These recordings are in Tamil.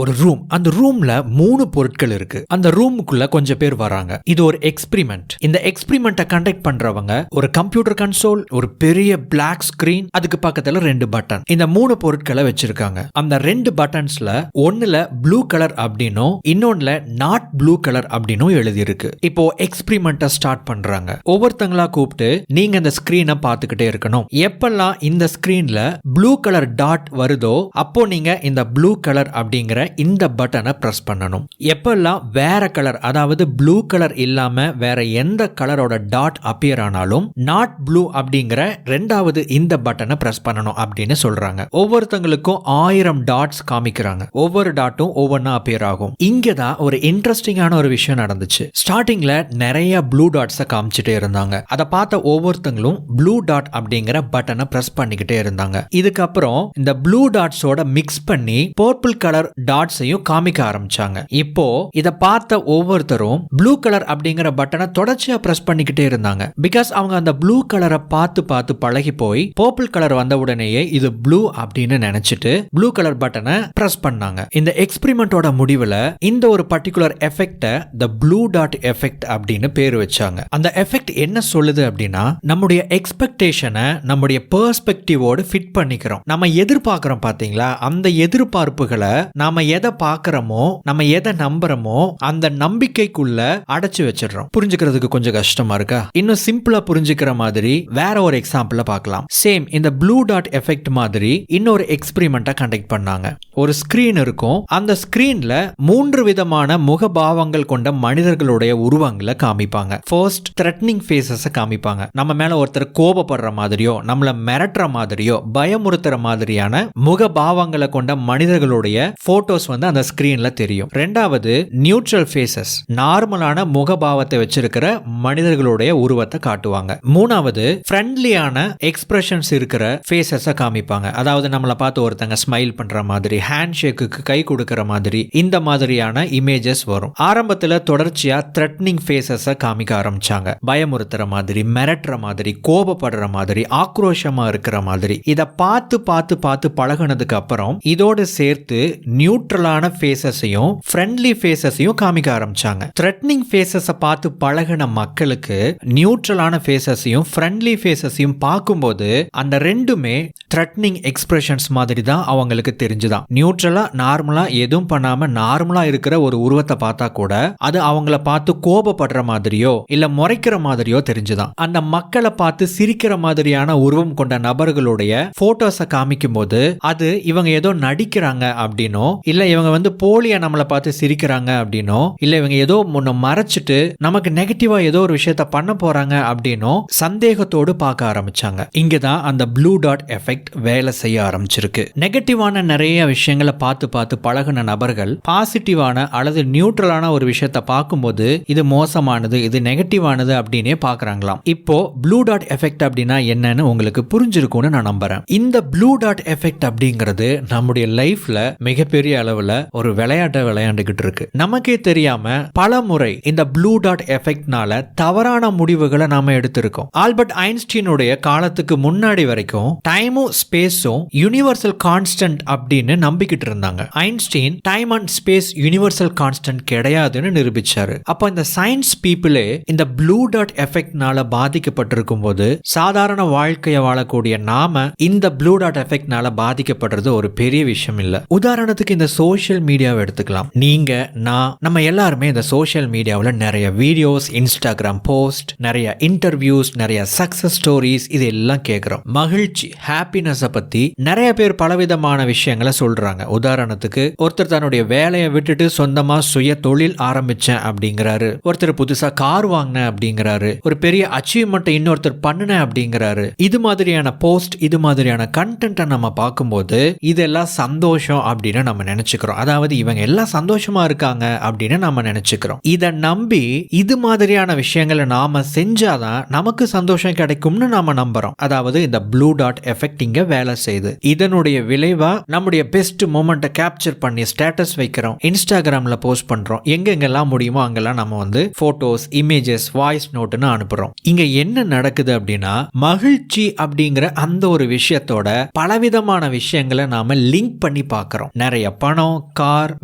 ஒரு ரூம். அந்த ரூம்ல 3 பொருட்கள் இருக்கு. அந்த ரூமுக்குள்ள கொஞ்சம் பேர் வராங்க. இது ஒரு எக்ஸ்பிரிமெண்ட். இந்த எக்ஸ்பிரிமெண்ட்டை கண்டக்ட் பண்றவங்க ஒரு கம்ப்யூட்டர் கன்சோல், ஒரு பெரிய பிளாக் ஸ்கிரீன், அதுக்கு பக்கத்துல 2 பட்டன். இந்த 3 பொருட்களை வச்சிருக்காங்க. அந்த 2 பட்டன்ஸ்ல ஒண்ணுல ப்ளூ கலர் அப்படின்னும் இன்னொன்னுல நாட் ப்ளூ கலர் அப்படின்னும் எழுதி இருக்கு. இப்போ எக்ஸ்பிரிமெண்ட்டை ஸ்டார்ட் பண்றாங்க. ஒவ்வொருத்தங்களா கூப்பிட்டு நீங்க இந்த ஸ்கிரீனை பார்த்துக்கிட்டே இருக்கணும். எப்பெல்லாம் இந்த ஸ்கிரீன்ல ப்ளூ கலர் டாட் வருதோ அப்போ நீங்க இந்த ப்ளூ கலர் அப்படிங்கிற இந்த பட்டனை பிரஸ் பண்ணணும். எப்பெல்லாம் வேற கலர், அதாவது ப்ளூ கலர் இல்லாம வேற எந்த கலரோட டாட் அப்பியர் ஆனாலும் நாட் ப்ளூ அப்படிங்கிற 2வது இந்த பட்டனை பிரஸ் பண்ணணும் அப்படின்னு சொல்றாங்க. ஒவ்வொருத்தங்களுக்கும் 1000 டாட்ஸ் காமிக்கிறாங்க. ஒவ்வொரு டாட்டும் ஒவ்வொன்னா அப்பியர் ஆகும். இங்கதான் ஒரு இன்ட்ரெஸ்டிங்கான ஒரு விஷயம் நடந்துச்சு. ஸ்டார்டிங்ல நிறைய ப்ளூ டாட்ஸை காமிச்சிட்டே இருந்தாங்க. அதை பார்த்த ஒவ்வொருத்தங்களும் ப்ளூ டாட் அப்படிங்கிற பட்டனை பிரஸ் பண்ணிக்கிட்டே இருந்தாங்க. இதுக்கப்புறம் இந்த ப்ளூ டாட்ஸோட மிக்ஸ் பண்ணி பர்பிள் கலர் டாட்ஸையும் காமிக்க ஆரம்பிச்சாங்க. இப்போ இத பார்த்த ஒவ்வொருத்தரும் ப்ளூ கலர் அப்படிங்கிற பட்டனை தொடர்ச்சியா பிரஸ் பண்ணிக்கிட்டே இருந்தாங்க. பிகாஸ் அவங்க அந்த ப்ளூ கலரை பார்த்து பார்த்து பழகி போய் பர்பிள் கலர் வந்த உடனேயே இது ப்ளூ அப்படின்னு நினைச்சிட்டு ப்ளூ கலர் பட்டனை பிரஸ் பண்ணாங்க. இந்த எக்ஸ்பிரிமெண்டோட முடிவுல இந்த ஒரு பர்டிகுலர் எஃபெக்ட்டை தி ப்ளூ டாட் எஃபெக்ட் அப்படின்னு பேர் வச்சாங்க. அந்த எஃபெக்ட் என்ன சொல்லுது அப்படின்னா, நம்முடைய எக்ஸ்பெக்டேஷனை நம்முடைய பெர்ஸ்பெக்டிவோடு ஃபிட் பண்ணிக்கிறோம். நம்ம எதிர்பார்க்கிறோம் பாத்தீங்களா, அந்த எதிர்பார்ப்புகளை நாம எதை பார்க்கிறோமோ, நம்ம எதை நம்புறோமோ அந்த நம்பிக்கைக்குள்ள அடைச்சு வச்சிடறோம். புரிஞ்சுக்கிறதுக்கு கொஞ்சம் கஷ்டமா இருக்கா? இன்னும் சிம்பிளா புரிஞ்சுக்கிற மாதிரி வேற ஒரு எக்ஸாம்பிள பார்க்கலாம். சேம் இந்த ப்ளூ டாட் எஃபெக்ட் மாதிரி இன்னொரு எக்ஸ்பிரிமெண்ட்டை கண்டக்ட் பண்ணாங்க. ஒரு ஸ்கிரீன் இருக்கும். அந்த ஸ்கிரீன்ல 3 விதமான முகபாவங்கள் கொண்ட மனிதர்களுடைய உருவங்களை காமிப்பாங்க. ஃபர்ஸ்ட் த்ரெட்னிங் ஃபேஸஸ் காமிப்பாங்க. நம்ம மேல ஒருத்தர் கோபப்படுற மாதிரியோ, நம்மள மிரட்டுற மாதிரியோ, பயமுறுத்துற மாதிரியான முகபாவங்களை கொண்ட மனிதர்களுடைய போட்டோஸ் வந்து அந்த ஸ்கிரீன்ல தெரியும். 2வது நியூட்ரல் ஃபேஸஸ், நார்மலான முகபாவத்தை வச்சிருக்கிற மனிதர்களுடைய உருவத்தை காட்டுவாங்க. 3வது ஃப்ரெண்ட்லியான எக்ஸ்பிரஷன்ஸ் இருக்கிற ஃபேஸஸை காமிப்பாங்க. அதாவது நம்மளை பார்த்து ஒருத்தங்க ஸ்மைல் பண்ற மாதிரி, ஹேண்ட் ஷேக்குக்கு கை கொடுக்கிற மாதிரி, இந்த மாதிரியான இமேஜஸ் வரும். ஆரம்பத்தில் தொடர்ச்சியா த்ரெட்னிங் ஃபேஸஸை காமிக்க ஆரம்பிச்சாங்க. பயமுறுத்துற மாதிரி, மிரட்டுற மாதிரி, கோபப்படுற மாதிரி, ஆக்ரோஷமா இருக்கிற மாதிரி. இதை பார்த்து பார்த்து பார்த்து பழகினதுக்கு அப்புறம் இதோடு சேர்த்து நியூட்ரலான ஃபேஸஸையும் ஃப்ரெண்ட்லி ஃபேஸஸையும் காமிக்க ஆரம்பிச்சாங்க. த்ரெட்னிங் ஃபேஸஸை பார்த்து பழகின மக்களுக்கு நியூட்ரலான ஃபேஸஸையும் ஃப்ரெண்ட்லி ஃபேஸஸையும் பார்க்கும்போது அந்த ரெண்டுமே த்ரெட்னிங் எக்ஸ்பிரஷன்ஸ் மாதிரி தான் அவங்களுக்கு தெரிஞ்சுதான். நியூட்ரலா நார்மலா எதுவும் பண்ணாம நார்மலா இருக்கிற ஒரு உருவத்தை பார்த்தா கூட அது அவங்கள பார்த்து கோபப்படுற மாதிரியோ இல்ல முறைக்கிற மாதிரியோ தெரிஞ்சுதான். அந்த மக்களை பார்த்து சிரிக்கிற மாதிரியான உருவம் கொண்ட நபர்களுடைய போட்டோஸை காமிக்கும் போது அது இவங்க ஏதோ நடிக்கிறாங்க அப்படின்னோ, இல்ல இவங்க வந்து போலியா நம்மளை பார்த்து சிரிக்கிறாங்க அப்படின்னோ, இல்ல இவங்க ஏதோ முன்ன மறைச்சிட்டு நமக்கு நெகட்டிவா ஏதோ ஒரு விஷயத்த பண்ண போறாங்க அப்படின்னோ சந்தேகத்தோடு பார்க்க ஆரம்பிச்சாங்க. இங்கதான் அந்த ப்ளூ டாட் எஃபெக்ட் வேலை செய்ய ஆரம்பிச்சிருக்கு. நெகட்டிவான நிறைய விஷயங்களை பார்த்து பார்த்து பழகின நபர்கள் பாசிட்டிவான அல்லது நியூட்ரலான ஒரு விஷயத்தை பார்க்கும்போது இது மோசமானது, இது நெகட்டிவானது அப்படின்னே பார்க்கறாங்களாம். இப்போ ப்ளூ டாட் எஃபெக்ட் அப்படின்னா என்னன்னு உங்களுக்கு புரிஞ்சிருக்கும்னு நான் நம்புறேன். இந்த ப்ளூ டாட் எஃபெக்ட் அப்படிங்கிறது நம்முடைய லைஃப்ல மிகப்பெரிய அளவுல ஒரு விளையாட்டை விளையாண்டுகிட்டு இருக்கு. நமக்கே தெரியாம பல முறை இந்த ப்ளூ டாட் எஃபெக்ட்னால தவறான முடிவுகளை நாம எடுத்திருக்கோம். ஆல்பர்ட் ஐன்ஸ்டீனுடைய காலத்துக்கு முன்னாடி வரைக்கும் டைமும் ஸ்பேஸும் யூனிவர்சல் கான்ஸ்டன்ட் அப்படின்னு நம்பிக்கிட்டு இருந்தாங்க. Einstein time and space universal constant கிடையாதுன்னு நிரூபிச்சாரு. அப்போ இந்த சயின்ஸ் பீப்புளே இந்த ப்ளூ டாட் எஃபெக்ட்னால பாதிக்கப்பட்டிருக்கும் போது சாதாரண வாழ்க்கையை வாழக்கூடிய நாம இந்த ப்ளூ டாட் எஃபெக்ட்னால பாதிக்கப்படுறது ஒரு பெரிய விஷயம் இல்ல. உதாரணத்துக்கு இந்த சோஷியல் மீடியாவை எடுத்துக்கலாம். நீங்க, நான், நம்ம எல்லாருமே இந்த சோஷியல் மீடியாவில் நிறைய வீடியோஸ், இன்ஸ்டாகிராம் போஸ்ட், நிறைய இன்டர்வியூஸ், நிறைய சக்சஸ் ஸ்டோரிஸ் இதெல்லாம் கேட்கிறோம். மகிழ்ச்சி, ஹாப்பினஸ் பத்தி நிறைய பேர் பலவிதமான விஷயங்களை சொல்றாங்க. உதாரணத்துக்கு ஒருத்தர் தன்னுடைய வேலையை விட்டுட்டு சொந்தமா சுய தொழில் ஆரம்பிச்சேன் அப்படிங்கிறாரு. ஒருத்தர் புதுசா கார் வாங்கினேன் அப்படிங்கிறாரு. ஒரு பெரிய அச்சீவ்மெண்ட் இன்னொருத்தர் பண்ணினேன் அப்படிங்கிறாரு. இது மாதிரியான போஸ்ட், இது மாதிரியான கண்டென்ட்டை நம்ம பார்க்கும்போது இதெல்லாம் சந்தோஷம் அப்படின்னு நம்ம நினைச்சுக்கிறோம். அதாவது இவங்க எல்லாம் சந்தோஷமா இருக்காங்க அப்படின்னு நம்ம நினைச்சுக்கிறோம். இதை நம்பி இது மாதிரியான விஷயங்களை நாம செஞ்சாதான் நமக்கு சந்தோஷம் கிடைக்கும்னு நாம நம்புறோம். அதாவது இந்த ப்ளூ டாட் எஃபெக்ட் இங்க வேலை செய்யுது. இதனுடைய விளைவா நம்முடைய பெஸ்ட் மொமெண்ட்டை கேப்சர் பண்ணி ஸ்டேட்டஸ் வைக்கிறோம், இன்ஸ்டாகிராம்ல போஸ்ட் பண்றோம். எங்கெங்கெல்லாம் முடியுமோ அங்கெல்லாம் நம்ம வந்து போட்டோஸ், இமேஜஸ், வாய்ஸ் நோட்னு அனுப்புறோம். இங்க என்ன நடக்குது அப்படின்னா, மகிழ்ச்சி அப்படிங்கிற அந்த ஒரு விஷயத்தோட பலவிதமான விஷயங்களை நாம லிங்க் பண்ணி பார்க்கிறோம். நிறைய பணம், கார்,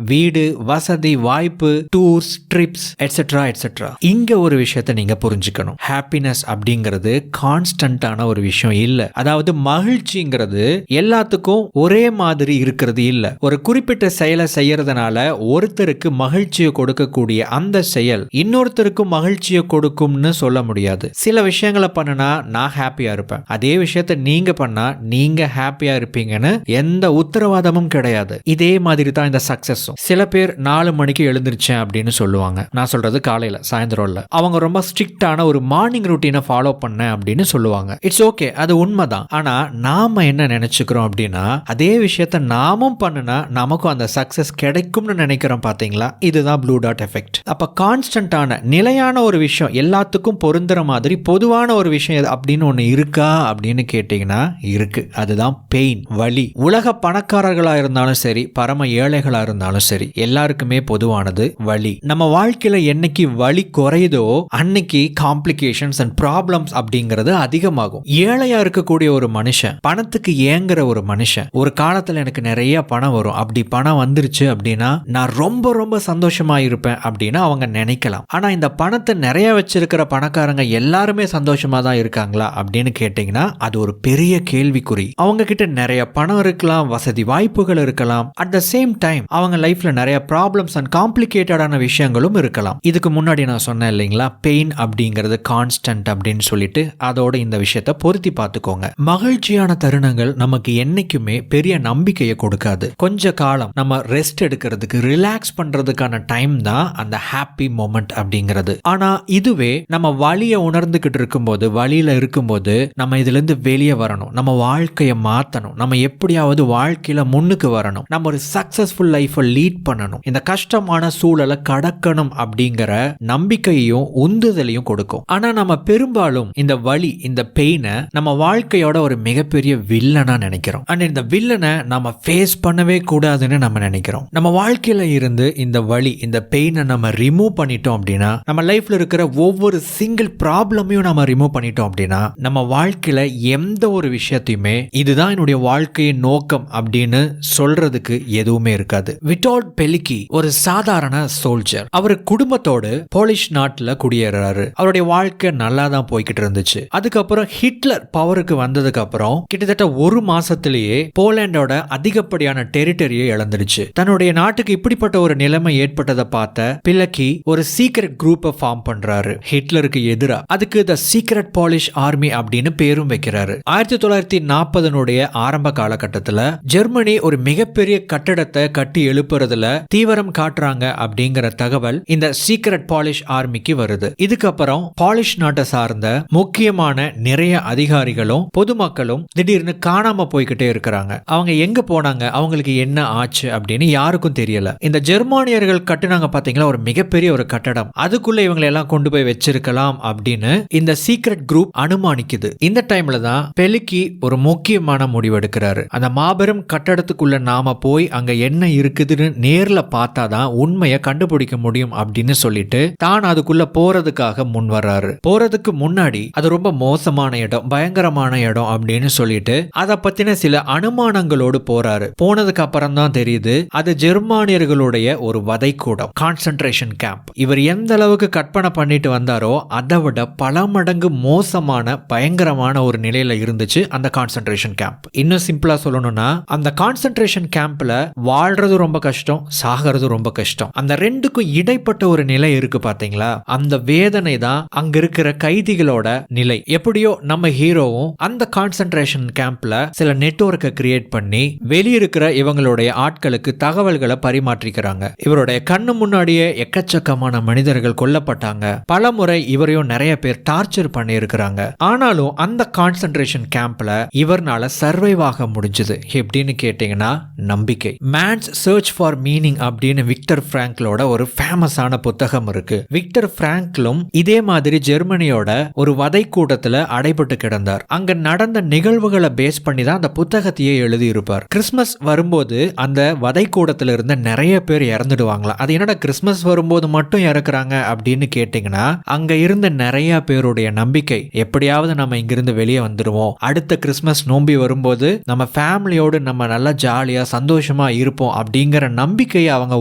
வீடு, வசதி, வாய்ப்பு, டூர்ஸ், ட்ரிப்ஸ் எட்ஸெட்ரா எட்ஸெட்ரா. இங்க ஒரு விஷயத்தை நீங்க புரிஞ்சுக்கணும். ஹாப்பினஸ் அப்படிங்கிறது கான்ஸ்டன்டான ஒரு விஷயம் இல்ல. அதாவது மகிழ்ச்சிங்கிறது எல்லாத்துக்கும் ஒரே மாதிரி இருக்கிறது இல்ல. ஒரு குறிப்பிட்ட செயலை செய்யறதுனால ஒருத்தருக்கு மகிழ்ச்சியை கொடுக்கக்கூடிய அந்த செயல் இன்னொருத்தருக்கு மகிழ்ச்சியை கொடுக்கும்னு சொல்ல முடியாது. சில விஷயங்களை பண்ணனா நான் ஹாப்பியா இருப்பேன், அதே விஷயத்தை நீங்க பண்ணா நீங்க ஹாப்பியா இருப்பீங்கன்னு எந்த உத்தரவாதமும் கிடையாது. இதே மாதிரி தான் இந்த சக்சஸும். சில பேர் 4 மணிக்கு எழுந்திருச்சேன் அப்படின்னு சொல்லுவாங்க. நான் சொல்றது காலையில, சாயந்தரம் இல்ல. அவங்க ரொம்ப ஸ்ட்ரிக்டான ஒரு மார்னிங் ரூட்டீனை ஃபாலோ பண்ண அப்படின்னு சொல்லுவாங்க. இட்ஸ் ஓகே, அது உண்மைதான். ஆனா நாம என்ன நினைச்சுக்கிறோம் அப்படின்னா, அதே விஷயத்த நாமும் பண்ணுனா நமக்கும் அந்த சக்சஸ் கிடைக்கும்னு நினைக்கிறோம். பாத்தீங்களா, இதுதான் ப்ளூ டாட் எஃபெக்ட். அப்ப கான்ஸ்டன்டான நிலையான ஒரு விஷயம், எல்லாத்துக்கும் பொருந்துற மாதிரி பொதுவான ஒரு விஷயம் அப்படின்னு ஒண்ணு இருக்கா அப்படின்னு கேட்டீங்கன்னா இருக்கு. அதுதான் பெயின், வலி. உலக பணக்காரர்களா இருந்தாலும் சரி, பரம ஏழைகளா இருந்தாலும் சரி, எல்லாருக்குமே பொதுவானது வலி. நம்ம வாழ்க்கையில என்னைக்கு வலி குறையுதோ அன்னைக்கு காம்ப்ளிகேஷன்ஸ் அண்ட் ப்ராப்ளம்ஸ் அப்படிங்கிறது அதிகமாகும். ஏழையா இருக்கக்கூடிய ஒரு மனுஷன், பணத்துக்கு ஏங்குற ஒரு மனுஷன், ஒரு காலத்துல எனக்கு நிறைய பணம் வரும், அப்படி பணம் வந்துருச்சு அப்படின்னா நான் ரொம்ப ரொம்ப சந்தோஷமா இருப்பேன் அப்படின்னு அவங்க நினைக்கலாம். ஆனா இந்த பணத்தை நிறைய வச்சிருக்கிற பணக்காரங்க எல்லாருமே சந்தோஷமா தான் இருக்காங்களா அப்படின்னு கேட்டீங்கன்னா அது ஒரு பெரிய கேள்விக்குறி. அவங்க கிட்ட நிறைய பணம் இருக்கலாம், வசதி வாய்ப்புகள் இருக்கலாம். அட் த சேம் டைம் அவங்க லைஃப்ல நிறைய ப்ராப்ளம்ஸ் அண்ட் காம்ப்ளிகேட்டடான விஷயங்களும் இருக்கலாம். இதுக்கு முன்னாடி நான் சொன்னேன் இல்லைங்களா, பெயின் அப்படிங்கிறது கான்ஸ்டன்ட் அப்படின்னு சொல்லிட்டு, அதோட இந்த விஷயத்தை பொருத்தி பார்த்துக்கோங்க. மகிழ்ச்சியான தருணங்கள் நமக்கு என்னைக்குமே பெரிய நம்பிக்கையை கொடுக்காது. கொஞ்ச காலம் நம்ம ரெஸ்ட் எடுக்கிறதுக்கு, ரிலாக்ஸ் பண்றதுக்கான டைம் தான் அந்த ஹாப்பி மொமெண்ட் அப்படிங்கிறது. ஆனா இதுவே நம்ம வலியை உணர்ந்துகிட்டு இருக்கும்போது, வலியில இருக்கும்போது நம்ம இதுல இருந்து வெளியே வரணும், நம்ம வாழ்க்கையை மாத்தணும், நம்ம எப்படியாவது வாழ்க்கையில முன்னுக்கு வரணும், நம்ம ஒரு சக்சஸ்ஃபுல் லைஃபை லீட் பண்ணணும், இந்த கஷ்டமான சூழலை கடக்கணும் அப்படிங்கிற நம்பிக்கையையும் உந்துதலையும் கொடுக்கும். ஆனா நம்ம பெரும்பாலும் இந்த வலி, இந்த பெயினை நம்ம வாழ்க்கையோட ஒரு மிகப்பெரிய வில்லனா நினைக்கிறோம். அண்ட் இந்த வில்லனை நம்ம ஃபேஸ் பண்ணவே கூடாதுன்னு நம்ம நினைக்கிறோம். நம்ம வாழ்க்கையில இருந்து இந்த வலி, இந்த பெயினை நம்ம ரிமூவ் பண்ணிட்டோம் அப்படின்னா, நம்ம லைஃப்ல இருக்கிற ஒவ்வொரு சிங்கிள் ப்ராப்ளமையும் நம்ம ரிமூவ் பண்ணிட்டோம் அப்படின்னா, நம்ம வாழ்க்கையில எந்த ஒரு விஷயத்தையுமே இதுதான் என்னுடைய வாழ்க்கையின் நோக்கம் அப்படின்னு சொல்றதுக்கு எதுவுமே இருக்காது. விட்டோல்ட் பெலிக்கி ஒரு சாதாரண சோல்ஜர். அவர் குடும்பத்தோடு போலிஷ் நாட்டுல குடியேறாரு. அவருடைய வாழ்க்கை நல்லா தான் போய்கிட்டு இருந்துச்சு. அதுக்கப்புறம் ஹிட்லர் பவருக்கு வந்ததுக்கு அப்புறம் கிட்டத்தட்ட ஒரு மாசத்திலேயே போலாண்டோட அதிகப்படியான டெரிட்டரியை இழந்துடுச்சு. தன்னுடைய நாட்டுக்கு இப்படிப்பட்ட ஒரு நிலைமை ஏற்பட்டதை பார்த்த பிலக்கி ஒரு சீக்ரெட் குரூப்பை ஃபார்ம் பண்றாரு ஹிட்லருக்கு எதிரா. அதுக்கு த சீக்ரெட் பாலிஷ் ஆர்மி அப்படின்னு பேரும் வைக்கிறாரு. 1940 ஆரம்ப காலகட்டத்தில் ஜெர்மனி ஒரு மிகப்பெரிய கட்டடத்தை கட்டி எழுப்புறதுல தீவிரம் காட்டுறாங்க அப்படிங்கிற தகவல் இந்த சீக்ரெட் பாலிஷ் ஆர்மிக்கு வருது. இதுக்கப்புறம் பாலிஷ் நாட்டை சார்ந்த முக்கியமான நிறைய அதிகாரிகளும் பொதுமக்களும் திடீர்னு காணாம போய்கிட்டே இருக்கிறாங்க. அவங்க எங்க போனாங்க, அவங்களுக்கு என்ன ஆச்சு அப்படின்னு யாருக்கும் தெரியல. இந்த ஜெர்மானியர்கள் கட்டுனாங்க பாத்தீங்களா ஒரு மிகப்பெரிய ஒரு கட்டடம், அதுக்குள்ள இவங்களை எல்லாம் கொண்டு போய் வச்சிருக்கலாம் அப்படின்னு இந்த சீக்ரெட் குரூப் அனுமானிக்குது. இந்த டைம்ல தான் பெலிக்கி ஒரு முக்கியமான முடிவு எடுக்கிறாரு. அந்த மாபெரும் கட்டடத்துக்குள்ள நாம போய் அங்க என்ன இருக்குதுன்னு நேர்ல பார்த்தாதான் உண்மையை கண்டுபிடிக்க முடியும் அப்படின்னு சொல்லிட்டு தான் அதுக்குள்ள போறதுக்காக முன் வர்றாரு. போறதுக்கு முன்னாடி அது ரொம்ப மோசமான இடம், பயங்கரமான இடம் அப்படின்னு சொல்லிட்டு அதை பத்தின சில அனுமானங்களோடு போறாரு. போனதுக்கு அப்புறம் தான் தெரியுது அது ஜெர்மானியர்களுடைய ஒரு வதைக்கூடம், கான்சென்ட்ரேஷன் கேம்ப். இவர் எந்த அளவுக்கு கற்பனை பண்ணிட்டு வந்தாரோ அதை விட பல மடங்கு மோசமான பயங்கரமான ஒரு நிலையில இருந்துச்சு அந்த கான்சென்ட்ரேஷன் கேம்ப். இன்னும் சிம்பிளா சொல்லணும்னா அந்த கான்சென்ட்ரேஷன் கேம்ப்ல வாழ்றது ரொம்ப கஷ்டம், சாகிறது ரொம்ப கஷ்டம். அந்த ரெண்டுக்கும் இடைப்பட்ட ஒரு நிலை இருக்கு பாத்தீங்களா, அந்த வேதனை தான் அங்க இருக்கிற கைதிகளோட நிலை. எப்படியோ நம்ம ஹீரோவும் அந்த கான்சென்ட்ரேஷன் கேம்ப்ல சில நெட்வொர்க்கை கிரியேட் பண்ணி வெளியிருக்கிற இவங்களுடைய ஆட்களுக்கு தகவல்களை பரிமாற்றிக்கிறாங்க. இவருடைய கண்ணு முன்னாடியே எக்கச்சக்கமான மனிதர்கள் கொல்லப்பட்டாங்க. பல முறை இவரையும் நிறைய பேர் டார்ச்சர் பண்ணி இருக்கிறாங்க. ஆனாலும் அந்த கான்சென்ட்ரேஷன் கேம்ப்ல இவர்னால சர்வைவ் ஆக முடிஞ்சது. எப்படின்னு கேட்டீங்கன்னா நம்பிக்கை. மேன்ஸ் சர்ச் ஃபார் மீனிங் அப்படின்னு விக்டர் பிராங்க்லோட ஒரு ஃபேமஸான புத்தகம் இருக்கு. விக்டர் பிராங்க்லும் இதே மாதிரி ஜெர்மனியோட ஒரு வதைக்கூடத்துல அடைபட்டு கிடந்தார். அங்க நடந்த நிகழ்வுகளை பேஸ் பண்ணி தான் அந்த புத்தகத்தையே எழுதி இருப்பார். கிறிஸ்மஸ் வரும்போது அந்த வதைக்கூடத்துல இருந்த நிறைய பேர் இறந்துடுவாங்களா. அது என்னடா கிறிஸ்மஸ் வரும்போது மட்டும் இறக்குறாங்க அப்படின்னு கேட்டீங்கன்னா, அங்க இருந்த நிறைய பேருடைய நம்பிக்கை எப்படியாவது நம்ம இங்கிருந்து வெளியே வந்துடுவோம், அடுத்த கிறிஸ்மஸ் நோம்பி வரும்போது நம்ம ஃபேமிலியோடு நம்ம நல்லா ஜாலியா சந்தோஷமா சந்தோஷமா இருப்போம் அப்படிங்கிற நம்பிக்கையை அவங்க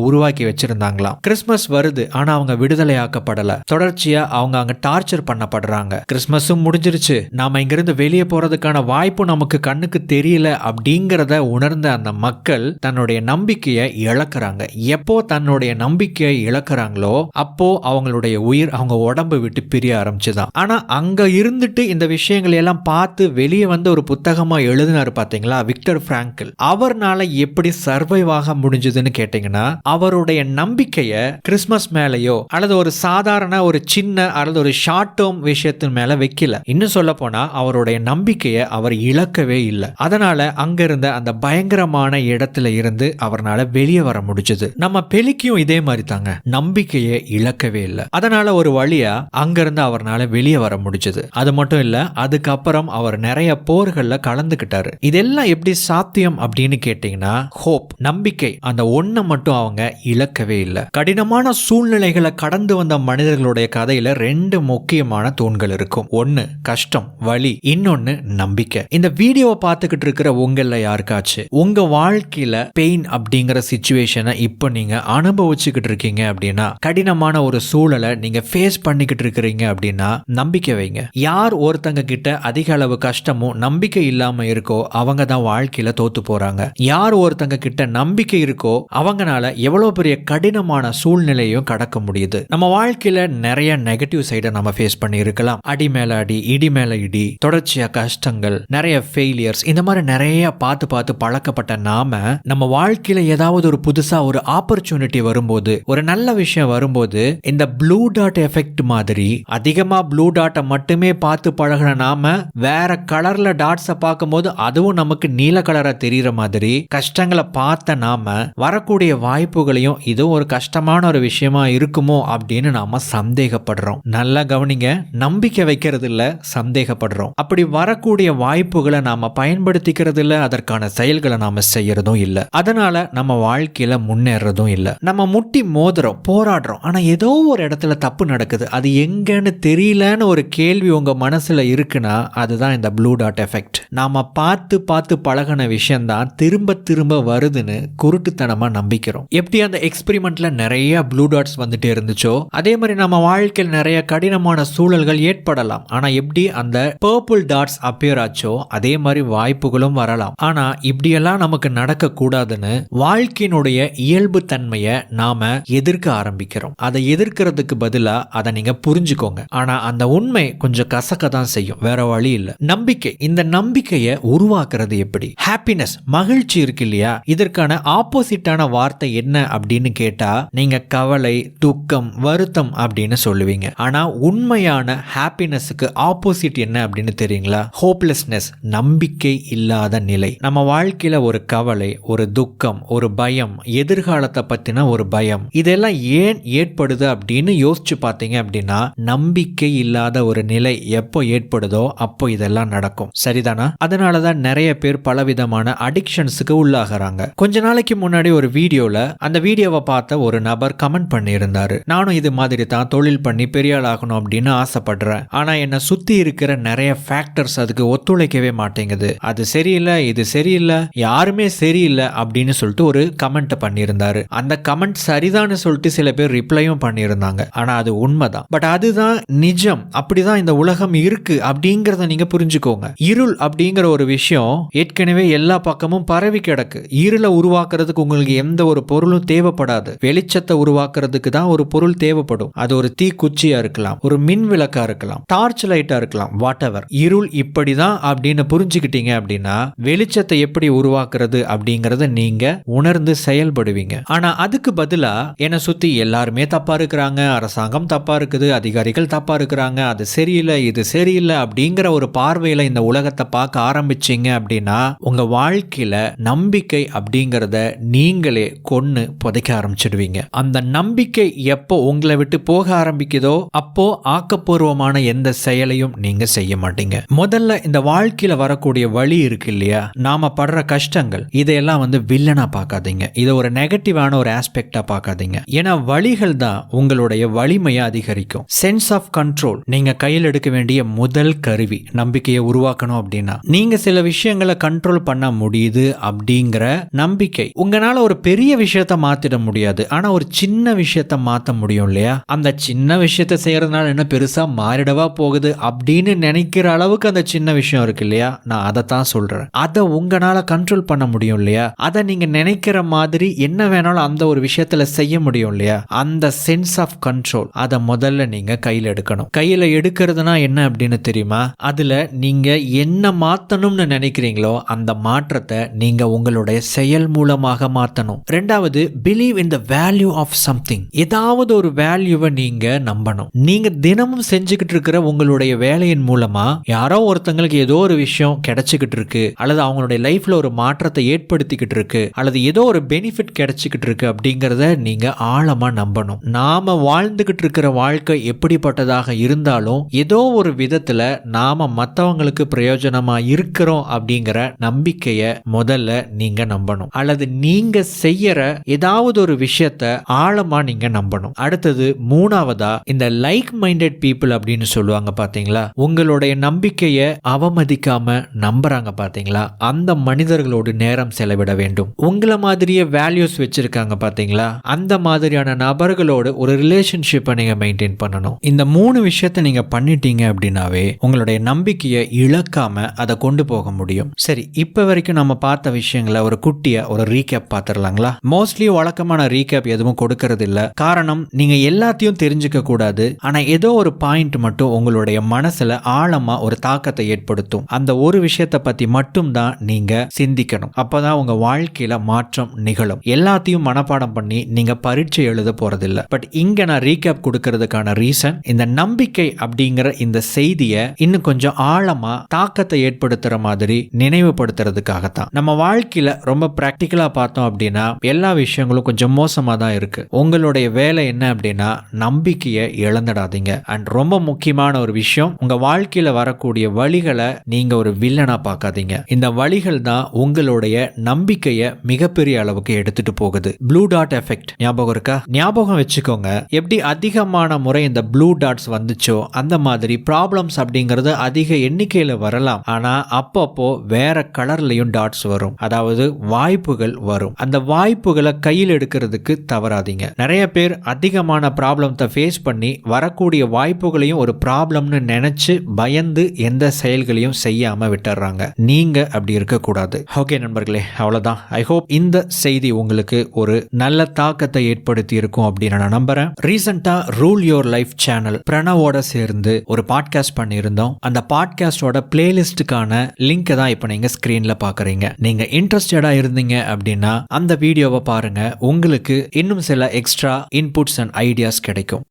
உருவாக்கி வச்சிருந்தாங்களாம். கிறிஸ்மஸ் வருது, ஆனா அவங்க விடுதலை ஆக்கப்படல. தொடர்ச்சியா அவங்க அங்க டார்ச்சர் பண்ணப்படுறாங்க. கிறிஸ்மஸும் முடிஞ்சிருச்சு, நாம இங்கிருந்து வெளியே போறதுக்கான வாய்ப்பு நமக்கு கண்ணுக்கு தெரியல அப்படிங்கறத உணர்ந்த அந்த மக்கள் தன்னுடைய நம்பிக்கையை இழக்கிறாங்க. எப்போ தன்னுடைய நம்பிக்கையை இழக்கிறாங்களோ அப்போ அவங்களுடைய உயிர் அவங்க உடம்பு விட்டு பிரிய ஆரம்பிச்சுதான். ஆனா அங்க இருந்துட்டு இந்த விஷயங்களை எல்லாம் பார்த்து வெளியே வந்து ஒரு புத்தகமா எழுதினாரு பாத்தீங்களா விக்டர் பிராங்கல். அவர்னால எப்படி சர்வைவ் ஆக முடிஞ்சதுன்னு கேட்டீங்கன்னா, அவருடைய நம்பிக்கையை கிறிஸ்மஸ் மேலேயோ அல்லது ஒரு சாதாரண ஒரு சின்ன அல்லது ஒரு ஷார்ட் டேர்ம் விஷயத்தின் மேல வைக்கல. இன்னும் சொல்ல போனா அவருடைய நம்பிக்கையை அவர் இழக்கவே இல்லை. அதனால அங்க இருந்த அந்த பயங்கரமான இடத்துல இருந்து அவர்னால வெளியே வர முடிஞ்சது. நம்ம பெலிக்கும் இதே மாதிரி தாங்க, நம்பிக்கையை இழக்கவே இல்லை. அதனால ஒரு வழியா அங்கிருந்து அவர்னால வெளியே வர முடிஞ்சது. அது மட்டும் இல்ல, அதுக்கப்புறம் அவர் நிறைய போர்கள்ல கலந்துகிட்டாரு. இதெல்லாம் எப்படி சாத்தியம் அப்படின்னு கேட்டீங்கன்னா, ஹோப், நம்பிக்கை, அந்த ஒண்ணை மட்டும் அவங்க இழக்கவே இல்லை. கடினமான சூழ்நிலைகளை கடந்து வந்த மனிதர்களுடைய கதையில 2 முக்கியமான தூண்கள் இருக்கும். ஒன்னு கஷ்டம், வலி, இன்னொன்னு நம்பிக்கை. இந்த வீடியோவை பார்த்துக்கிட்டு இருக்கிற உங்கள யாருக்காச்சும் உங்க வாழ்க்கையில பெயின் அப்படிங்கிற சிச்சுவேஷனை இப்போ நீங்க அனுபவிச்சுக்கிட்டு இருக்கீங்க அப்படின்னா, கடினமான ஒரு சூழலை நீங்க ஃபேஸ் பண்ணிக்கிட்டு இருக்கிறீங்க அப்படின்னா நம்பிக்கை வைங்க. யார் ஒருத்தங்க கிட்ட அதிக அளவு கஷ்டமும் நம்பிக்கை இல்லாம இருக்கோ அவங்க தான் வாழ்க்கையில தோத்து போறாங்க. யார் ஒருத்தங்க கிட்ட நம்பிக்கை இருக்கோ அவங்கனால எவ்வளவு பெரிய கடினமான சூழ்நிலையும் கடக்க முடியுது. நம்ம வாழ்க்கையில நிறைய நெகட்டிவ் சைடை நம்ம ஃபேஸ் பண்ணி இருக்கலாம். அடி மேல அடி, இடி மேல இடி, தொடர்ச்சியா கஷ்டங்கள், நிறைய ஃபெயிலியர்ஸ், இந்த மாதிரி நிறைய பார்த்து பார்த்து பழக்கப்பட்ட நாம நம்ம வாழ்க்கையில ஏதாவது ஒரு புதுசா ஒரு ஆப்பர்ச்சுனிட்டி வரும்போது, ஒரு நல்ல விஷயம் வரும்போது, இந்த ப்ளூ டாட் எஃபெக்ட் மாதிரி அதிகமா ப்ளூ டாட்டை மட்டுமே பார்த்து பழகின நாம வேற கலர்ல டாட்ஸை பார்க்கும்போது அதுவும் நமக்கு நீல கலரா தெரியுற மாதிரி கஷ்டங்களை பார்த்த நாம வரக்கூடிய வாய்ப்புகளையும் இதுவும் ஒரு கஷ்டமான ஒரு விஷயமா இருக்குமோ அப்படின்னு நாம சந்தேகப்படுறோம். நல்லா கவனிங்க, நம்பிக்கை வைக்கிறது இல்ல, சந்தேகப்படுறோம். அப்படி வரக்கூடிய வாய்ப்புகளை நாம பயன்படுத்திக்கிறது இல்ல, அதற்கான செயல்களை நாம செய்யறதும் இல்ல. அதனால நம்ம வாழ்க்கையில முன்னேறதும் இல்ல. நம்ம முட்டி மோதுறோம், போராடுறோம், ஆனா ஏதோ ஒரு இடத்துல தப்பு நடக்குது, அது எங்கன்னு தெரியலன்னு ஒரு கேள்வி உங்க மனசுல இருக்குன்னா அதுதான் இந்த ப்ளூ டாட் எஃபெக்ட். நாம பார்த்து பார்த்து பழகின விஷயம் தான் திரும்ப திரும்ப வருதுன்னு குருட்டுத்தனமா நம்பிக்கிறோம். எப்படி அந்த எக்ஸ்பெரிமெண்ட்ல நிறைய ப்ளூ டாட்ஸ் வந்துட்டே இருந்துச்சோ அதே மாதிரி நம்ம வாழ்க்கையில் நிறைய கடினமான சூழல்கள் ஏற்படலாம். ஆனா எப்படி அந்த பர்பிள் டாட்ஸ் அப்பியர் ஆச்சோ அதே மாதிரி வாய்ப்புகளும் வரலாம். ஆனா இப்படியெல்லாம் நமக்கு நடக்க கூடாதுன்னு வாழ்க்கையினுடைய இயல்பு தன்மையை நாம எதிர்க்க ஆரம்பிக்கிறோம். அதை எதிர்க்கிறதுக்கு பதிலா அதை நீங்க புரிஞ்சுக்கோங்க. ஆனா அந்த உண்மை கொஞ்சம் கசக்க தான் செய்யும், வேற வழி இல்ல. நம்பிக்கை, இந்த நம்பிக்கையை உருவாக்குறது எப்படி? ஹாப்பினஸ், மகிழ்ச்சி இருக்கு இல்லையா, இதற்கான ஆப்போசிட்டான வார்த்தை என்ன அப்படின்னு கேட்டா நீங்க கவலை, துக்கம், வருத்தம் அப்படின்னு சொல்லுவீங்க. ஆனா உண்மையான ஹாப்பினஸுக்கு ஆப்போசிட் என்ன அப்படின்னு தெரியுங்களா? ஹோப்லெஸ்னஸ், நம்பிக்கை இல்லாத நிலை. நம்ம வாழ்க்கையில ஒரு கவலை, ஒரு துக்கம், ஒரு பயம், எதிர்காலத்தை பத்தின ஒரு பயம், இதெல்லாம் ஏன் ஏற்படுது அப்படின்னு யோசிச்சு பார்த்தீங்க அப்படின்னா நம்பிக்கை இல்லாத ஒரு நிலை எப்போ ஏற்படுதோ அப்போ இதெல்லாம் நடக்கும். சரிதானா? அதனாலதான் நிறைய பேர் பலவிதமான அடிக்ஷன்ஸுக்கு உள்ளாகிறாங்க. கொஞ்ச நாளைக்கு முன்னாடி ஒரு வீடியோல அந்த வீடியோவை பார்த்த ஒரு நபர் கமெண்ட் பண்ணி இருந்தாரு, நானும் இது மாதிரி தான் தொழில் பண்ணி பெரிய ஆள் ஆகணும் அப்படின்னு ஆசைப்படுறேன், ஆனா என்னை சுத்தி இருக்கிற நிறைய ஃபேக்டர்ஸ் அதுக்கு ஒத்துழைக்கவே மாட்டேங்குது, அது சரியில்லை, இது சரியில்லை, யாருமே சரியில்லை அப்படின்னு சொல்லிட்டு ஒரு கமெண்ட் பண்ணியிருந்தாரு. அந்த கமெண்ட் சரிதான்னு சொல்லிட்டு சில பேர் ரிப்ளையும் பண்ணியிருந்தாங்க. ஆனா அது உண்மைதான். பட் அதுதான் நிஜம், அப்படிதான் இந்த உலகம் இருக்கு அப்படிங்கறத நீங்க புரிஞ்சுக்கோங்க. இருள் அப்படிங்கிற ஒரு விஷயம் ஏற்கனவே எல்லா பக்கமும் பரவி கிடக்கு. இருளை உருவாக்குறதுக்கு உங்களுக்கு எந்த ஒரு பொருளும் தேவைப்படாது. வெளிச்சத்தை உருவாக்குறதுக்கு தான் ஒரு பொருள் தேவைப்படும். அது ஒரு தீக்குச்சியா இருக்கலாம், ஒரு மின் விளக்கா இருக்கலாம், டார்ச் லைட்டா இருக்கலாம், வாட் எவர். இருள் இப்படிதான் அப்படின்னு புரிஞ்சுக்கிட்டீங்க அப்படின்னா வெளிச்சத்தை எப்படி உருவாக்குறது அப்படிங்கறத நீங்க உணர்ந்து செயல்படுவீங்க. ஆனா அதுக்கு பதிலா என்னை சுத்தி எல்லாருமே தப்பா இருக்கிறாங்க, அரசாங்கம் தப்பா இருக்குது, அதிகாரிகள் தப்பா இருக்கிறாங்க, அது சரியில்லை, இது சரியில்லை அப்படிங்கிற ஒரு பார்வையில இந்த உலகத்தை பார்க்க ஆரம்பிச்சீங்க அப்படின்னா உங்க வாழ்க்கையில நம்பிக்கை அப்படிங்கறத நீங்களே கொன்னு புதைக்க ஆரம்பிச்சிடுவீங்க. அந்த நம்பிக்கை எப்போ உங்களை விட்டு போக ஆரம்பிக்குதோ அப்போ ஆக்கப்பூர்வமான எந்த செயலையும் நீங்க செய்ய மாட்டீங்க. முதல்ல இந்த வாழ்க்கையில வரக்கூடிய வழி இருக்கு இல்லையா, நாம படுற கஷ்டங்கள், இதையெல்லாம் வில்லனா பார்க்காதீங்க, இதை ஒரு நெகட்டிவான ஒரு ஆஸ்பெக்டா பார்க்காதீங்க. ஏன்னா வழிகள் தான் உங்களுடைய வலிமையை அதிகரிக்கும். சென்ஸ் ஆஃப் கண்ட்ரோல் நீங்க கையில் எடுக்க வேண்டிய முதல் கருவி. நம்பிக்கையை உருவாக்கணும் அப்படின்னா நீங்க சில விஷயங்களை கண்ட்ரோல் பண்ண முடியுது அப்படிங்கிற நம்பிக்கை. உங்களால ஒரு பெரிய விஷயத்த மாத்திட முடியாது, ஆனா ஒரு சின்ன விஷயத்த மாத்த முடியும் இல்லையா? அந்த சின்ன விஷயத்த செய்யறதுனால என்ன பெருசா மாறிடவா போகுது அப்படின்னு நினைக்கிற அளவுக்கு அந்த சின்ன விஷயம் இருக்கு இல்லையா? நான் அதைத்தான் சொல்றேன். அதை உங்களால கண்ட்ரோல் பண்ண முடியும் இல்லையா? அதை நீங்க நினைக்கிற மாதிரி என்ன வேணாலும் அந்த ஒரு விஷயத்துல செய்ய முடியும் இல்லையா? அந்த சென்ஸ் ஆஃப் கண்ட்ரோல் அதை முதல்ல நீங்க கையில எடுக்கணும். கையில எடுக்கிறதுனா என்ன அப்படின்னு தெரியுமா? அதுல நீங்க என்ன மாத்தணும்னு நினைக்கிறீங்களோ அந்த மாற்றத்தை நீங்க உங்களுடைய செயல் மூலமாக மாத்தணும். ரெண்டாவது, believe in the value of something. ஏதாவது ஒரு வேல்யூவை நீங்க நம்பணும். நீங்க தினமும் செஞ்சுக்கிட்டு இருக்கிற உங்களுடைய வேலையின் மூலமா யாரோ ஒருத்தங்களுக்கு ஏதோ ஒரு விஷயம் கிடைச்சுக்கிட்டு இருக்கு, அல்லது அவங்களுடைய லைஃப்ல ஒரு மாற்றத்தை ஏற்படுத்திக்கிட்டு இருக்கு, அல்லது ஏதோ ஒரு பெனிஃபிட் கிடைச்சுக்கிட்டு இருக்கு அப்படிங்கறத நீங்க ஆழமா நம்பணும். நாம வாழ்ந்துகிட்டு இருக்கிற வாழ்க்கை எப்படிப்பட்டதாக இருந்தாலும் ஏதோ ஒரு விதத்துல நாம மத்தவங்களுக்கு பிரயோஜனமா இருக்கிறோம் அப்படிங்கிற நம்பிக்கைய முதல்ல நீங்க நம்பணும். அல்லது நீங்க செய்யற ஏதாவது ஒரு விஷயத்த ஆழமா நீங்க நம்பணும். அடுத்தது மூணாவதா, இந்த லைக் மைண்டட் பீப்புள் அப்படின்னு சொல்லுவாங்க பாத்தீங்களா? உங்களுடைய நம்பிக்கைய அவமதிக்காம நம்புறாங்க பாத்தீங்களா? அந்த மனிதர்களோடு நேரம் செலவிட வேண்டும். உங்களை மாதிரியே வேல்யூஸ் வச்சிருக்காங்க பாத்தீங்களா? அந்த மாதிரியான நபர்களோடு ஒரு ரிலேஷன்ஷிப்பை நீங்க மெயின்டைன் பண்ணணும். இந்த மூணு விஷயத்த நீங்க பண்ணிட்டீங்க அப்படின்னாவே உங்களுடைய நம்பிக்கையை இழக்காம அதை கொண்டு போக முடியும். சரி, இப்ப வரைக்கும் நம்ம பார்த்த விஷயங்களை ஒரு குட்டியா ஒரு ரீகேப் பார்த்துடலாங்களா? மோஸ்ட்லி வழக்கமான ரீகேப் எதுவும் கொடுக்கறது இல்ல. காரணம், நீங்க எல்லாத்தையும் தெரிஞ்சுக்க கூடாது, ஆனா ஏதோ ஒரு பாயிண்ட் மட்டும் உங்களுடைய மனசுல ஆழமா ஒரு தாக்கத்தை ஏற்படுத்தும். அந்த ஒரு விஷயத்தை பத்தி மட்டும் தான் நீங்க சிந்திக்கணும். அப்பதான் உங்க வாழ்க்கையில மாற்றம் நிகழும். எல்லாத்தையும் மனப்பாடம் பண்ணி நீங்க பரீட்சை எழுத போறதில்ல. பட் இங்க நான் ரீகேப் கொடுக்கறதுக்கான ரீசன், இந்த நம்பிக்கை அப்படிங்கிற இந்த செய்தியை இன்னும் கொஞ்சம் ஆழமா தாக்கத்தை ஏற்படுத்துற மாதிரி நினைவுபடுத்துறதுக்காகத்தான். நம்ம வாழ்க்கையில ரொம்ப பிராக்டிக்கலா பார்த்தோம் அப்படின்னா எல்லா விஷயங்களும் கொஞ்சம் மோசமா தான் இருக்கு. உங்களுடைய வேலை என்ன அப்படின்னா நம்பிக்கையை இழந்துடாதீங்க. அண்ட் ரொம்ப முக்கியமான ஒரு விஷயம், உங்க வாழ்க்கையில வரக்கூடிய வழிகளை நீங்க ஒரு வில்லனா பார்க்காதீங்க. இந்த வழிகள் தான் உங்களுடைய நம்பிக்கையை மிகப்பெரிய அளவுக்கு எடுத்துட்டு போகுது. ப்ளூ டாட் எஃபெக்ட் ஞாபகம் இருக்கா? ஞாபகம் வச்சுக்கோங்க. எப்படி அதிகமான முறை இந்த ப்ளூ டாட்ஸ் வந்துச்சோ அந்த மாதிரி ப்ராப்ளம்ஸ் அப்படிங்கிறது அதிக எண்ணிக்கையில வரலாம், ஆனா அப்பப்போ வேற கலர்லயும் டாட்ஸ் வரும். அதாவது வாய்ப்புகள் வரும். அந்த வாய்ப்புகளை கையில் எடுக்கிறதுக்கு தவறாதீங்க. நிறைய பேர் அதிகமான ப்ராப்ளத்தை ஃபேஸ் பண்ணி வரக்கூடிய வாய்ப்புகளையும் ஒரு ப்ராப்ளம்னு நினைச்சு பயந்து எந்த செயல்களையும் செய்யாம விட்டுறாங்க. நீங்க அப்படி இருக்கக்கூடாது. ஓகே நண்பர்களே, அவ்வளவுதான். ஐ ஹோப் இந்த செய்தி உங்களுக்கு ஒரு நல்ல தாக்கத்தை ஏற்படுத்தி இருக்கும் அப்படின்னு நான் நம்புறேன். ரீசெண்டா ரூல் யோர் லைஃப் சேனல் பிரணவோட சேர்ந்து ஒரு பாட்காஸ்ட் பண்ணியிருந்தோம். அந்த பாட்காஸ்டோட பிளேலிஸ்டுக்கான லிங்க் தான் இப்ப நீங்க ஸ்கிரீன்ல பாக்குறீங்க. நீங்க இன்ட்ரெஸ்டடா இருந்தீங்க அப்படின்னா அந்த வீடியோவை பாருங்க. உங்களுக்கு இன்னும் சில எக்ஸ்ட்ரா இன்புட்ஸ் அண்ட் ஐடியாஸ் கிடைக்கும்.